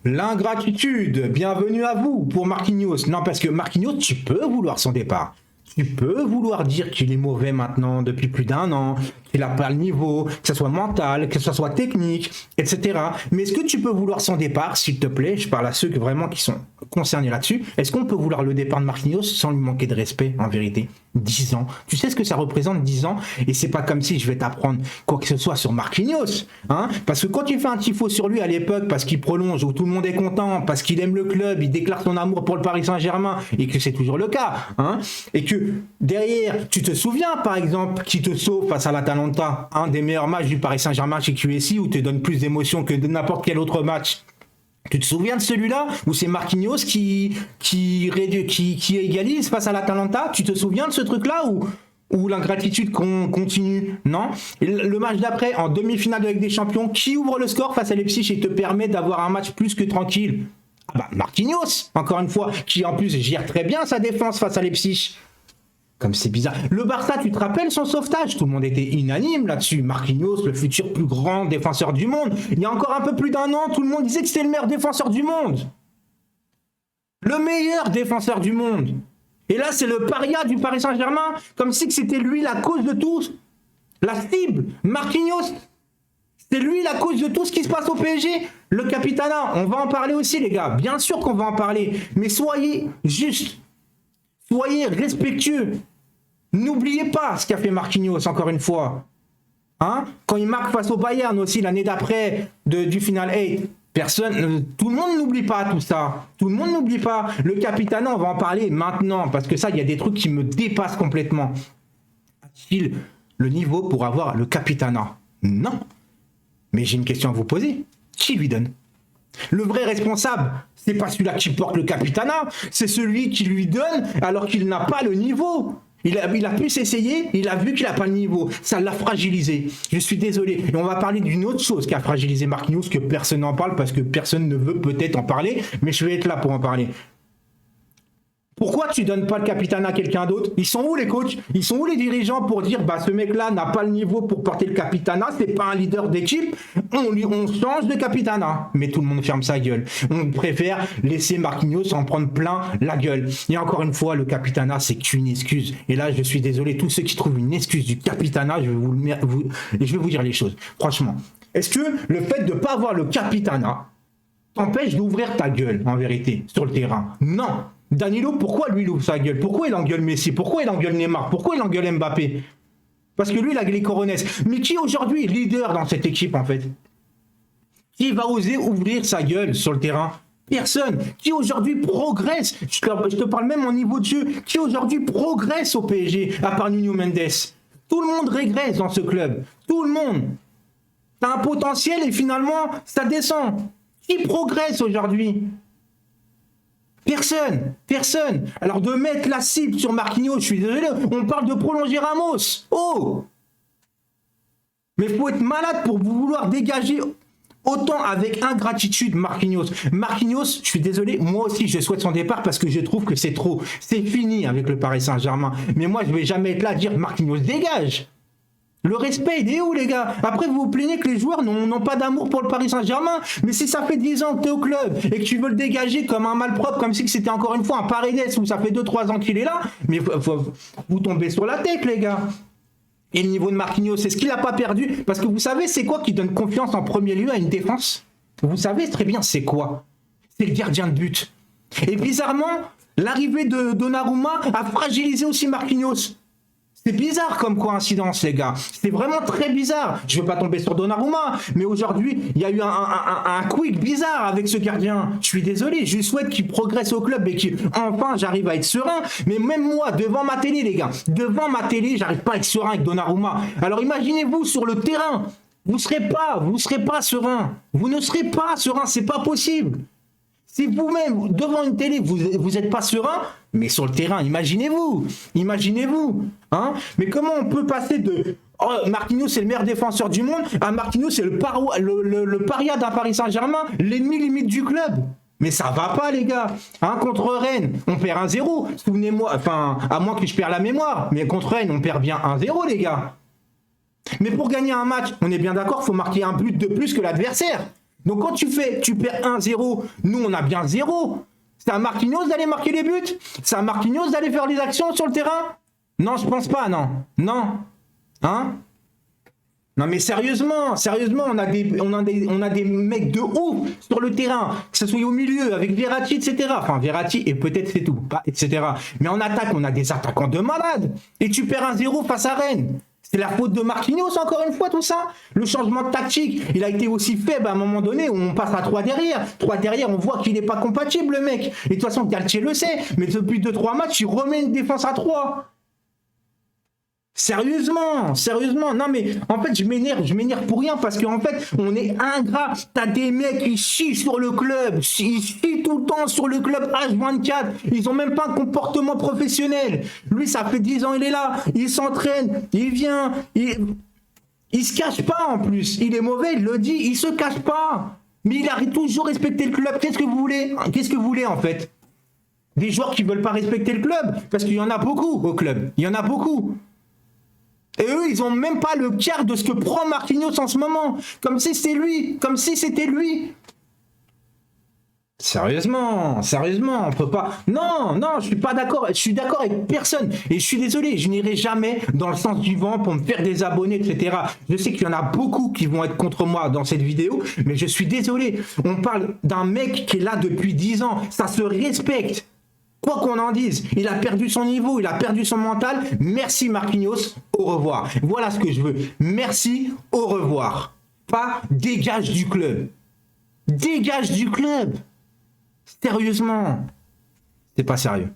L'ingratitude, bienvenue à vous pour Marquinhos. Non, parce que Marquinhos, tu peux vouloir son départ. Tu peux vouloir dire qu'il est mauvais maintenant depuis plus d'un an, qu'il n'a pas le niveau, que ce soit mental, que ce soit technique, etc. Mais est-ce que tu peux vouloir son départ, s'il te plaît? Je parle à ceux vraiment qui sont concernés là-dessus. Est-ce qu'on peut vouloir le départ de Marquinhos sans lui manquer de respect, en vérité? 10 ans. Tu sais ce que ça représente, 10 ans? Et c'est pas comme si je vais t'apprendre quoi que ce soit sur Marquinhos. Hein, parce que quand tu fais un tifo sur lui à l'époque, parce qu'il prolonge, où tout le monde est content, parce qu'il aime le club, il déclare son amour pour le Paris Saint-Germain, et que c'est toujours le cas, hein, et que derrière, tu te souviens par exemple qui te sauve face à l'Atalanta, un des meilleurs matchs du Paris Saint-Germain chez QSI, où te donne plus d'émotion que de n'importe quel autre match. Tu te souviens de celui-là où c'est Marquinhos qui égalise face à l'Atalanta? Tu te souviens de ce truc-là où l'ingratitude continue? Non. Et le match d'après, en demi-finale de Ligue des Champions, qui ouvre le score face à Leipzig et te permet d'avoir un match plus que tranquille? Ah bah Marquinhos, encore une fois, qui en plus gère très bien sa défense face à Leipzig. Comme c'est bizarre. Le Barça, tu te rappelles son sauvetage? Tout le monde était unanime là-dessus. Marquinhos, le futur plus grand défenseur du monde. Il y a encore un peu plus d'un an, tout le monde disait que c'était le meilleur défenseur du monde. Le meilleur défenseur du monde. Et là, c'est le paria du Paris Saint-Germain, comme si c'était lui la cause de tout. La cible. Marquinhos, c'est lui la cause de tout ce qui se passe au PSG. Le capitana, on va en parler aussi, les gars. Bien sûr qu'on va en parler. Mais soyez juste. Soyez respectueux. N'oubliez pas ce qu'a fait Marquinhos, encore une fois. Hein? Quand il marque face au Bayern aussi, l'année d'après, du Final 8, tout le monde n'oublie pas tout ça. Tout le monde n'oublie pas. Le capitana, on va en parler maintenant, parce que ça, il y a des trucs qui me dépassent complètement. A-t-il le niveau pour avoir le capitana? Non. Mais j'ai une question à vous poser. Qui lui donne? Le vrai responsable, c'est pas celui-là qui porte le capitana, c'est celui qui lui donne alors qu'il n'a pas le niveau. Il a pu s'essayer, il a vu qu'il n'a pas le niveau. Ça l'a fragilisé. Je suis désolé. Et on va parler d'une autre chose qui a fragilisé Marquinhos, que personne n'en parle parce que personne ne veut peut-être en parler, mais je vais être là pour en parler. Pourquoi tu donnes pas le capitana à quelqu'un d'autre? Ils sont où les coachs? Ils sont où les dirigeants pour dire bah ce mec-là n'a pas le niveau pour porter le capitana, c'est pas un leader d'équipe, on change de capitana. Mais tout le monde ferme sa gueule. On préfère laisser Marquinhos en prendre plein la gueule. Et encore une fois, le capitana c'est qu'une excuse. Et là, je suis désolé, tous ceux qui trouvent une excuse du capitana, je vais vous dire les choses. Franchement, est-ce que le fait de pas avoir le capitana t'empêche d'ouvrir ta gueule en vérité sur le terrain? Non. Danilo, pourquoi lui il ouvre sa gueule? Pourquoi il engueule Messi? Pourquoi il engueule Neymar? Pourquoi il engueule Mbappé? Parce que lui, il a les coronesses. Mais qui aujourd'hui est leader dans cette équipe, en fait? Qui va oser ouvrir sa gueule sur le terrain? Personne. Qui aujourd'hui progresse? Je te parle même au niveau de jeu. Qui aujourd'hui progresse au PSG, à part Nuno Mendes? Tout le monde régresse dans ce club. Tout le monde. T'as un potentiel et finalement, ça descend. Qui progresse aujourd'hui? Personne. Alors de mettre la cible sur Marquinhos, je suis désolé, on parle de prolonger Ramos. Oh! Mais il faut être malade pour vouloir dégager autant avec ingratitude Marquinhos. Marquinhos, je suis désolé, moi aussi je souhaite son départ parce que je trouve que c'est trop. C'est fini avec le Paris Saint-Germain. Mais moi je vais jamais être là à dire Marquinhos dégage. Le respect, il est où, les gars? Après, vous vous plaignez que les joueurs n'ont pas d'amour pour le Paris Saint-Germain. Mais si ça fait 10 ans que tu es au club et que tu veux le dégager comme un malpropre, comme si c'était encore une fois un Paredes où ça fait 2-3 ans qu'il est là, mais vous tombez sur la tête, les gars. Et le niveau de Marquinhos, c'est ce qu'il n'a pas perdu. Parce que vous savez, c'est quoi qui donne confiance en premier lieu à une défense? Vous savez très bien c'est quoi? C'est le gardien de but. Et bizarrement, l'arrivée de Donnarumma a fragilisé aussi Marquinhos. C'est bizarre comme coïncidence, les gars. C'est vraiment très bizarre. Je ne veux pas tomber sur Donnarumma, mais aujourd'hui, il y a eu un quick bizarre avec ce gardien. Je suis désolé, je souhaite qu'il progresse au club et qu'enfin j'arrive à être serein. Mais même moi, devant ma télé, les gars, devant ma télé, j'arrive pas à être serein avec Donnarumma. Alors imaginez-vous sur le terrain, vous serez pas serein. Vous ne serez pas serein, c'est pas possible. Si vous-même, devant une télé, vous n'êtes pas serein, mais sur le terrain, imaginez-vous. Hein? Mais comment on peut passer de Marquinhos, c'est le meilleur défenseur du monde, à Marquinhos, c'est le paria d'un Paris Saint-Germain, l'ennemi limite du club? Mais ça va pas, les gars. Hein, contre Rennes, on perd 1-0. Souvenez-moi, enfin, à moins que je perde la mémoire, mais contre Rennes, on perd bien 1-0, les gars. Mais pour gagner un match, on est bien d'accord, il faut marquer un but de plus que l'adversaire. Donc quand tu perds 1-0, nous on a bien 0. C'est à Marquinhos d'aller marquer les buts? C'est à Marquinhos d'aller faire les actions sur le terrain? Non, je pense pas, non. Non. Hein? Non mais sérieusement, on a des mecs de ouf sur le terrain, que ce soit au milieu avec Verratti, etc. Enfin Verratti et peut-être c'est tout, pas etc. Mais en attaque, on a des attaquants de malades. Et tu perds 1-0 face à Rennes. C'est la faute de Marquinhos encore une fois tout ça. Le changement de tactique, il a été aussi faible à un moment donné où on passe à 3 derrière. 3 derrière, on voit qu'il n'est pas compatible le mec. Et de toute façon, Galtier le sait. Mais depuis 2-3 matchs, il remet une défense à 3. Sérieusement, non mais en fait je m'énerve pour rien parce qu'en fait on est ingrat. T'as des mecs qui chient sur le club, ils chient tout le temps sur le club H24. Ils ont même pas un comportement professionnel. Lui ça fait 10 ans il est là, il s'entraîne, il vient, il se cache pas en plus. Il est mauvais, il le dit, il se cache pas. Mais il a toujours respecté le club. Qu'est-ce que vous voulez? Qu'est-ce que vous voulez en fait? Des joueurs qui veulent pas respecter le club parce qu'il y en a beaucoup au club. Il y en a beaucoup. Et eux, ils ont même pas le quart de ce que prend Marquinhos en ce moment. Comme si c'était lui. Comme si c'était lui. Sérieusement, on peut pas... Non, je suis pas d'accord. Je suis d'accord avec personne. Et je suis désolé, je n'irai jamais dans le sens du vent pour me faire des abonnés, etc. Je sais qu'il y en a beaucoup qui vont être contre moi dans cette vidéo, mais je suis désolé. On parle d'un mec qui est là depuis 10 ans. Ça se respecte. Quoi qu'on en dise, il a perdu son niveau, il a perdu son mental. Merci Marquinhos, au revoir. Voilà ce que je veux. Merci, au revoir. Pas dégage du club. Dégage du club. Sérieusement, c'est pas sérieux.